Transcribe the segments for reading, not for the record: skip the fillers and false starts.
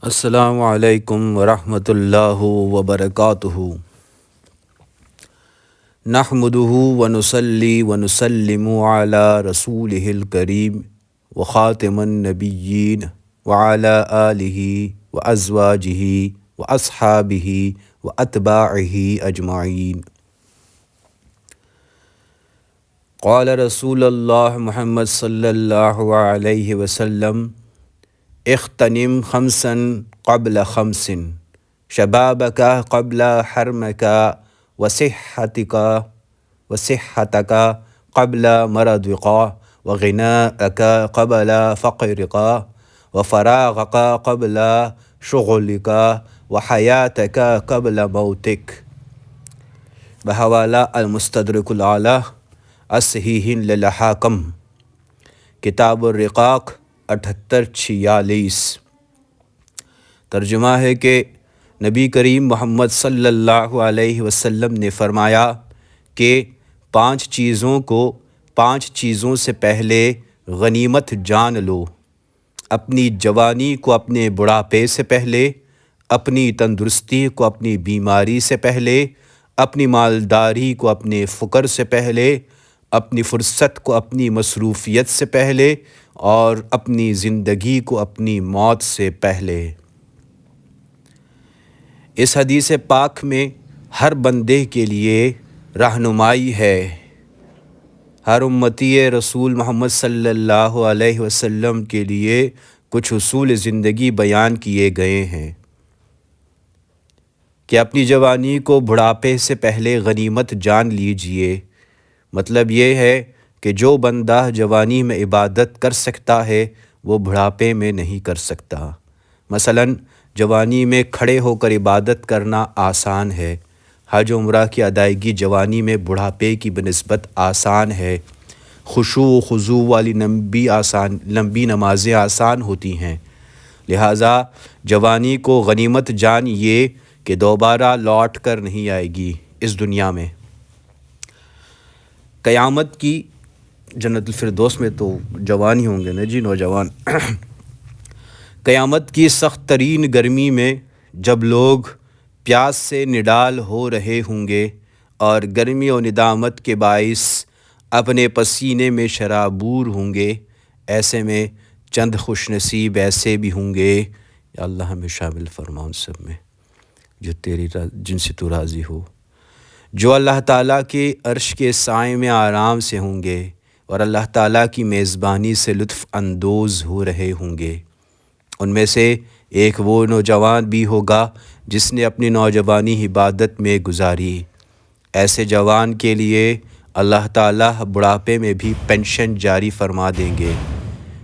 السلام علیکم ورحمۃ اللہ وبرکاتہ۔ نحمدہ ونصلی ونسلم علی رسولہ الکریم وخاتم النبیین وعلی آلہ وازواجہ واصحابہ واتباعہ اجمعین۔ قال رسول اللہ محمد صلی اللہ علیہ وسلم: اغتنم خمسا قبل خمس، شبابک قبل حرمک، وصحتک قبل مرضک، وغناءک قبل فقرک، وفراغک قبل شغلک، وحیاتک قبل موتک۔ بحوالہ المستدرک العلی الصحیح للحاکم، کتاب الرقاق 7846۔ ترجمہ ہے کہ نبی کریم محمد صلی اللہ علیہ وسلم نے فرمایا کہ 5 چیزوں سے پہلے غنیمت جان لو: اپنی جوانی کو اپنے بڑھاپے سے پہلے، اپنی تندرستی کو اپنی بیماری سے پہلے، اپنی مالداری کو اپنے فقر سے پہلے، اپنی فرصت کو اپنی مصروفیت سے پہلے، اور اپنی زندگی کو اپنی موت سے پہلے۔ اس حدیث پاک میں ہر بندے کے لیے رہنمائی ہے۔ ہر امتی رسول محمد صلی اللہ علیہ وسلم کے لیے کچھ اصول زندگی بیان کیے گئے ہیں کہ اپنی جوانی کو بڑھاپے سے پہلے غنیمت جان لیجئے۔ مطلب یہ ہے کہ جو بندہ جوانی میں عبادت کر سکتا ہے وہ بڑھاپے میں نہیں کر سکتا۔ مثلاً جوانی میں کھڑے ہو کر عبادت کرنا آسان ہے، حج عمرہ کی ادائیگی جوانی میں بڑھاپے کی بنسبت آسان ہے، خشوع و خضوع والی لمبی نمازیں آسان ہوتی ہیں۔ لہٰذا جوانی کو غنیمت جان یہ کہ دوبارہ لوٹ کر نہیں آئے گی اس دنیا میں۔ قیامت کی جنت الفردوس میں تو جوان ہی ہوں گے نا جی، نوجوان۔ قیامت کی سخت ترین گرمی میں جب لوگ پیاس سے نڈال ہو رہے ہوں گے اور گرمی و ندامت کے باعث اپنے پسینے میں شرابور ہوں گے، ایسے میں چند خوش نصیب ایسے بھی ہوں گے، یا اللہ ہمیں شامل فرما ان سب میں جو جن سے تو راضی ہو، جو اللہ تعالیٰ کے عرش کے سائے میں آرام سے ہوں گے اور اللہ تعالیٰ کی میزبانی سے لطف اندوز ہو رہے ہوں گے۔ ان میں سے ایک وہ نوجوان بھی ہوگا جس نے اپنی نوجوانی عبادت میں گزاری۔ ایسے جوان کے لیے اللہ تعالیٰ بڑھاپے میں بھی پینشن جاری فرما دیں گے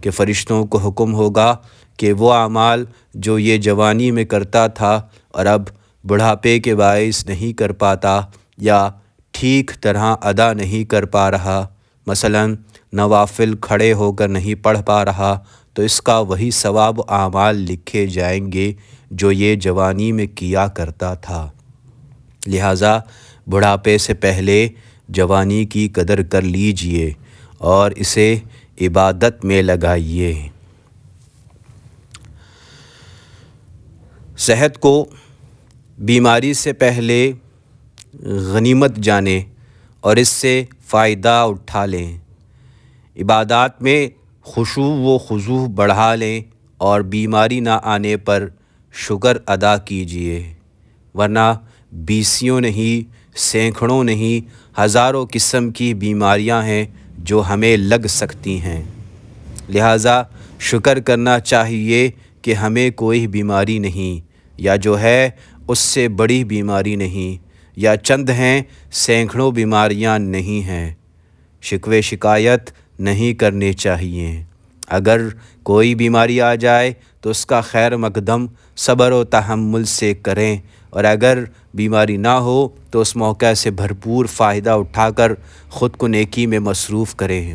کہ فرشتوں کو حکم ہوگا کہ وہ اعمال جو یہ جوانی میں کرتا تھا اور اب بڑھاپے کے باعث نہیں کر پاتا یا ٹھیک طرح ادا نہیں کر پا رہا، مثلاً نوافل کھڑے ہو کر نہیں پڑھ پا رہا، تو اس کا وہی ثواب اعمال لکھے جائیں گے جو یہ جوانی میں کیا کرتا تھا۔ لہٰذا بڑھاپے سے پہلے جوانی کی قدر کر لیجئے اور اسے عبادت میں لگائیے۔ صحت کو بیماری سے پہلے غنیمت جانیں اور اس سے فائدہ اٹھا لیں۔ عبادات میں خشوع و خضوع بڑھا لیں اور بیماری نہ آنے پر شکر ادا کیجیے، ورنہ بیسیوں نہیں، سینکڑوں نہیں، ہزاروں قسم کی بیماریاں ہیں جو ہمیں لگ سکتی ہیں۔ لہٰذا شکر کرنا چاہیے کہ ہمیں کوئی بیماری نہیں، یا جو ہے اس سے بڑی بیماری نہیں، یا چند ہیں سینکڑوں بیماریاں نہیں ہیں۔ شکوے شکایت نہیں کرنے چاہیے۔ اگر کوئی بیماری آ جائے تو اس کا خیر مقدم صبر و تحمل سے کریں، اور اگر بیماری نہ ہو تو اس موقع سے بھرپور فائدہ اٹھا کر خود کو نیکی میں مصروف کریں۔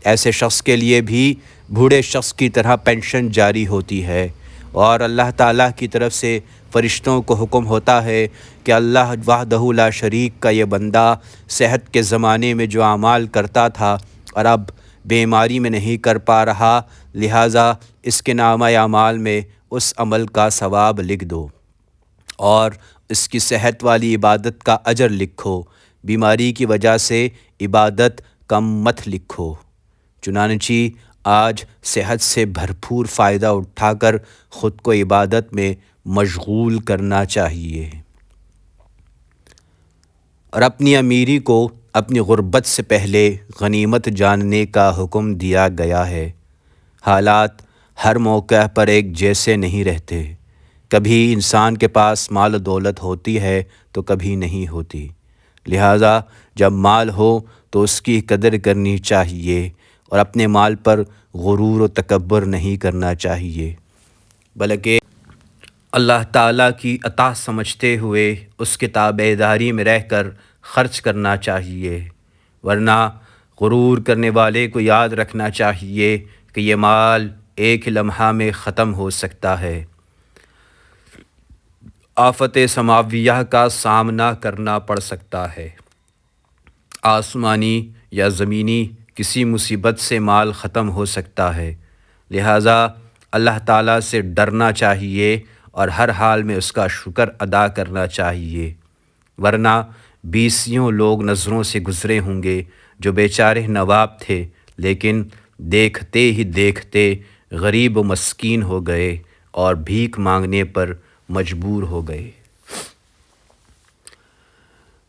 ایسے شخص کے لیے بھی بوڑھے شخص کی طرح پینشن جاری ہوتی ہے، اور اللہ تعالیٰ کی طرف سے فرشتوں کو حکم ہوتا ہے کہ اللہ وحدہ لا شریک کا یہ بندہ صحت کے زمانے میں جو اعمال کرتا تھا اور اب بیماری میں نہیں کر پا رہا، لہٰذا اس کے نامہ اعمال میں اس عمل کا ثواب لکھ دو اور اس کی صحت والی عبادت کا اجر لکھو، بیماری کی وجہ سے عبادت کم مت لکھو۔ چنانچہ آج صحت سے بھرپور فائدہ اٹھا کر خود کو عبادت میں مشغول کرنا چاہیے، اور اپنی امیری کو اپنی غربت سے پہلے غنیمت جاننے کا حکم دیا گیا ہے۔ حالات ہر موقع پر ایک جیسے نہیں رہتے، کبھی انسان کے پاس مال و دولت ہوتی ہے تو کبھی نہیں ہوتی، لہٰذا جب مال ہو تو اس کی قدر کرنی چاہیے اور اپنے مال پر غرور و تکبر نہیں کرنا چاہیے، بلکہ اللہ تعالیٰ کی عطا سمجھتے ہوئے اس کی تابعداری میں رہ کر خرچ کرنا چاہیے، ورنہ غرور کرنے والے کو یاد رکھنا چاہیے کہ یہ مال ایک ہی لمحہ میں ختم ہو سکتا ہے، آفت سماویہ کا سامنا کرنا پڑ سکتا ہے، آسمانی یا زمینی کسی مصیبت سے مال ختم ہو سکتا ہے، لہٰذا اللہ تعالیٰ سے ڈرنا چاہیے اور ہر حال میں اس کا شکر ادا کرنا چاہیے، ورنہ بیسیوں لوگ نظروں سے گزرے ہوں گے جو بیچارے نواب تھے لیکن دیکھتے ہی دیکھتے غریب و مسکین ہو گئے اور بھیک مانگنے پر مجبور ہو گئے۔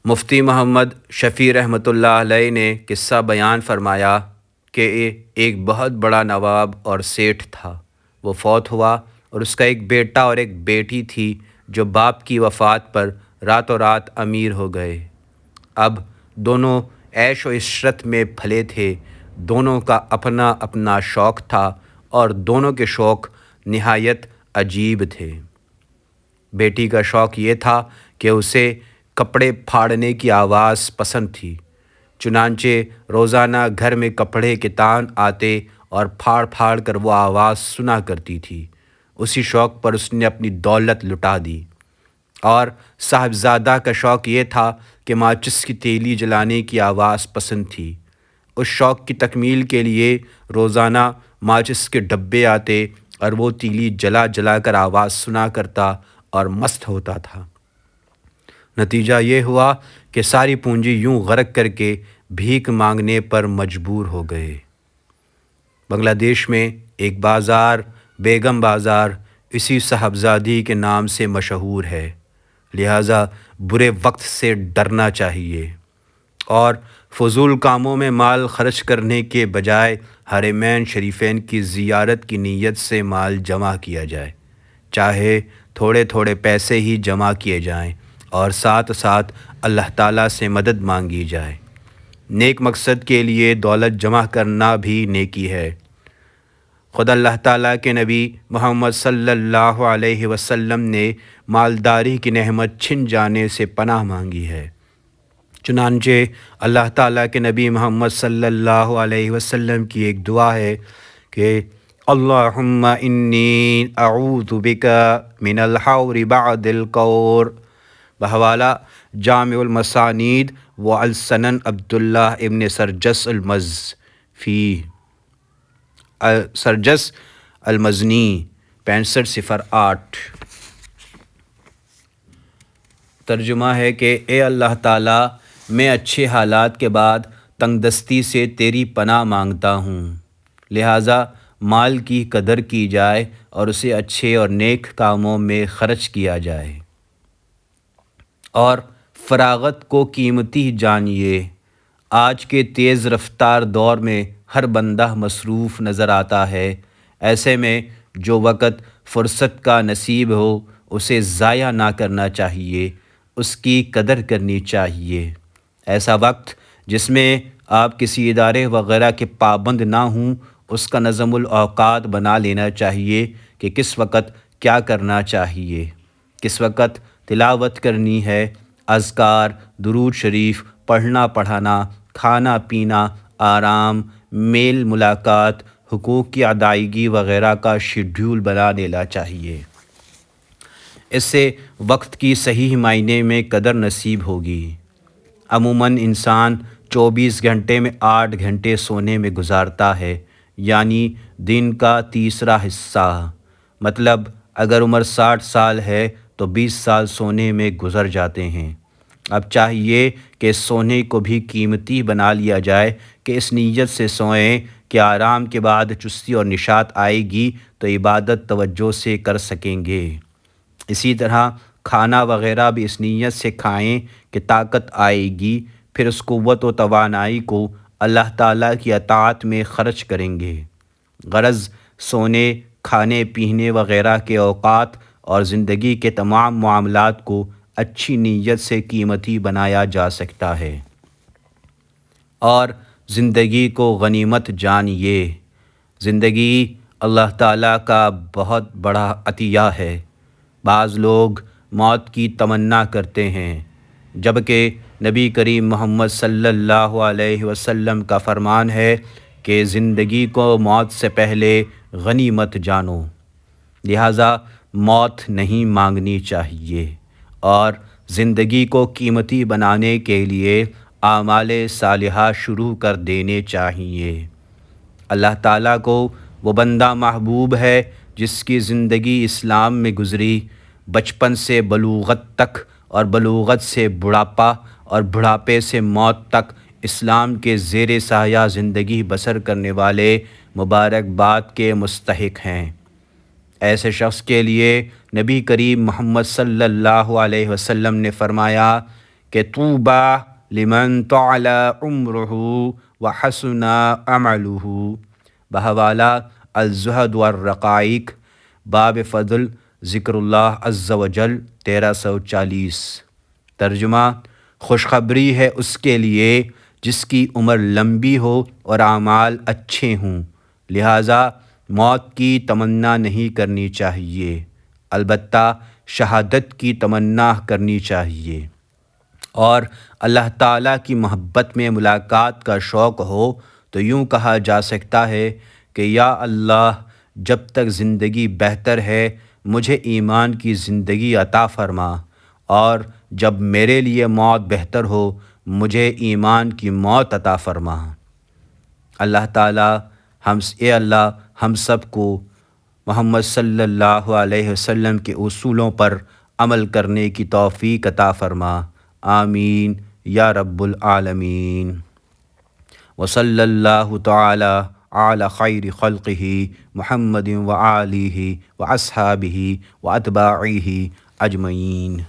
مفتی محمد شفیع رحمۃ اللہ علیہ نے قصہ بیان فرمایا کہ ایک بہت بڑا نواب اور سیٹھ تھا، وہ فوت ہوا اور اس کا ایک بیٹا اور ایک بیٹی تھی جو باپ کی وفات پر راتوں رات امیر ہو گئے۔ اب دونوں عیش و عشرت میں پھلے تھے، دونوں کا اپنا اپنا شوق تھا اور دونوں کے شوق نہایت عجیب تھے۔ بیٹی کا شوق یہ تھا کہ اسے کپڑے پھاڑنے کی آواز پسند تھی، چنانچہ روزانہ گھر میں کپڑے کے تان آتے اور پھاڑ پھاڑ کر وہ آواز سنا کرتی تھی۔ اسی شوق پر اس نے اپنی دولت لٹا دی۔ اور صاحبزادہ کا شوق یہ تھا کہ ماچس کی تیلی جلانے کی آواز پسند تھی۔ اس شوق کی تکمیل کے لیے روزانہ ماچس کے ڈبے آتے اور وہ تیلی جلا جلا کر آواز سنا کرتا اور مست ہوتا تھا۔ نتیجہ یہ ہوا کہ ساری پونجی یوں غرق کر کے بھیک مانگنے پر مجبور ہو گئے۔ بنگلہ دیش میں ایک بازار بیگم بازار اسی صاحبزادی کے نام سے مشہور ہے، لہٰذا برے وقت سے ڈرنا چاہیے اور فضول کاموں میں مال خرچ کرنے کے بجائے حرمین شریفین کی زیارت کی نیت سے مال جمع کیا جائے، چاہے تھوڑے تھوڑے پیسے ہی جمع کیے جائیں اور ساتھ ساتھ اللہ تعالیٰ سے مدد مانگی جائے۔ نیک مقصد کے لیے دولت جمع کرنا بھی نیکی ہے۔ خود اللہ تعالیٰ کے نبی محمد صلی اللہ علیہ وسلم نے مالداری کی نعمت چھن جانے سے پناہ مانگی ہے، چنانچہ اللہ تعالیٰ کے نبی محمد صلی اللہ علیہ وسلم کی ایک دعا ہے کہ اللہم انی اعوذ بک من الحور بعد القور، بحوالہ جامع المسانید و السنن عبداللہ ابن سرجس سرجس المزنی 6508۔ ترجمہ ہے کہ اے اللہ تعالیٰ، میں اچھے حالات کے بعد تنگ دستی سے تیری پناہ مانگتا ہوں، لہٰذا مال کی قدر کی جائے اور اسے اچھے اور نیک کاموں میں خرچ کیا جائے، اور فراغت کو قیمتی جانیے۔ آج کے تیز رفتار دور میں ہر بندہ مصروف نظر آتا ہے، ایسے میں جو وقت فرصت کا نصیب ہو اسے ضائع نہ کرنا چاہیے، اس کی قدر کرنی چاہیے۔ ایسا وقت جس میں آپ کسی ادارے وغیرہ کے پابند نہ ہوں، اس کا نظم الاوقات بنا لینا چاہیے کہ کس وقت کیا کرنا چاہیے، کس وقت تلاوت کرنی ہے، اذکار، درود شریف، پڑھنا پڑھانا، کھانا پینا، آرام، میل ملاقات، حقوق کی ادائیگی وغیرہ کا شیڈول بنا لینا چاہیے۔ اس سے وقت کی صحیح معنی میں قدر نصیب ہوگی۔ عموماً انسان 24 گھنٹے میں 8 گھنٹے سونے میں گزارتا ہے، یعنی دن کا تیسرا حصہ، مطلب اگر عمر 60 سال ہے تو 20 سال سونے میں گزر جاتے ہیں۔ اب چاہیے کہ سونے کو بھی قیمتی بنا لیا جائے کہ اس نیت سے سوئیں کہ آرام کے بعد چستی اور نشاط آئے گی تو عبادت توجہ سے کر سکیں گے۔ اسی طرح کھانا وغیرہ بھی اس نیت سے کھائیں کہ طاقت آئے گی، پھر اس قوت و توانائی کو اللہ تعالیٰ کی اطاعت میں خرچ کریں گے۔ غرض سونے، کھانے پینے وغیرہ کے اوقات اور زندگی کے تمام معاملات کو اچھی نیت سے قیمتی بنایا جا سکتا ہے۔ اور زندگی کو غنیمت جانیے۔ زندگی اللہ تعالیٰ کا بہت بڑا عطیہ ہے۔ بعض لوگ موت کی تمنا کرتے ہیں، جبکہ نبی کریم محمد صلی اللہ علیہ وسلم کا فرمان ہے کہ زندگی کو موت سے پہلے غنیمت جانو، لہٰذا موت نہیں مانگنی چاہیے اور زندگی کو قیمتی بنانے کے لیے اعمال صالحہ شروع کر دینے چاہیے۔ اللہ تعالیٰ کو وہ بندہ محبوب ہے جس کی زندگی اسلام میں گزری، بچپن سے بلوغت تک اور بلوغت سے بڑھاپا اور بڑھاپے سے موت تک اسلام کے زیر سایہ زندگی بسر کرنے والے مبارکباد کے مستحق ہیں۔ ایسے شخص کے لیے نبی کریم محمد صلی اللہ علیہ وسلم نے فرمایا کہ طوبیٰ لمن طال عمرہ وحسن عملہ، بحوالہ الزہد والرقائق، باب فضل ذکر اللہ عز و جل 1340۔ ترجمہ: خوشخبری ہے اس کے لیے جس کی عمر لمبی ہو اور اعمال اچھے ہوں، لہٰذا موت کی تمنا نہیں کرنی چاہیے، البتہ شہادت کی تمنا کرنی چاہیے۔ اور اللہ تعالیٰ کی محبت میں ملاقات کا شوق ہو تو یوں کہا جا سکتا ہے کہ یا اللہ، جب تک زندگی بہتر ہے مجھے ایمان کی زندگی عطا فرما، اور جب میرے لیے موت بہتر ہو مجھے ایمان کی موت عطا فرما۔ اللہ تعالیٰ اے اللہ ہم سب کو محمد صلی اللہ علیہ وسلم کے اصولوں پر عمل کرنے کی توفیق عطا فرما، آمین یا رب العالمین۔ وصلی اللہ تعالی علی خیر خلقہ محمد وآلہ واصحابہ واتباعہ اجمعین۔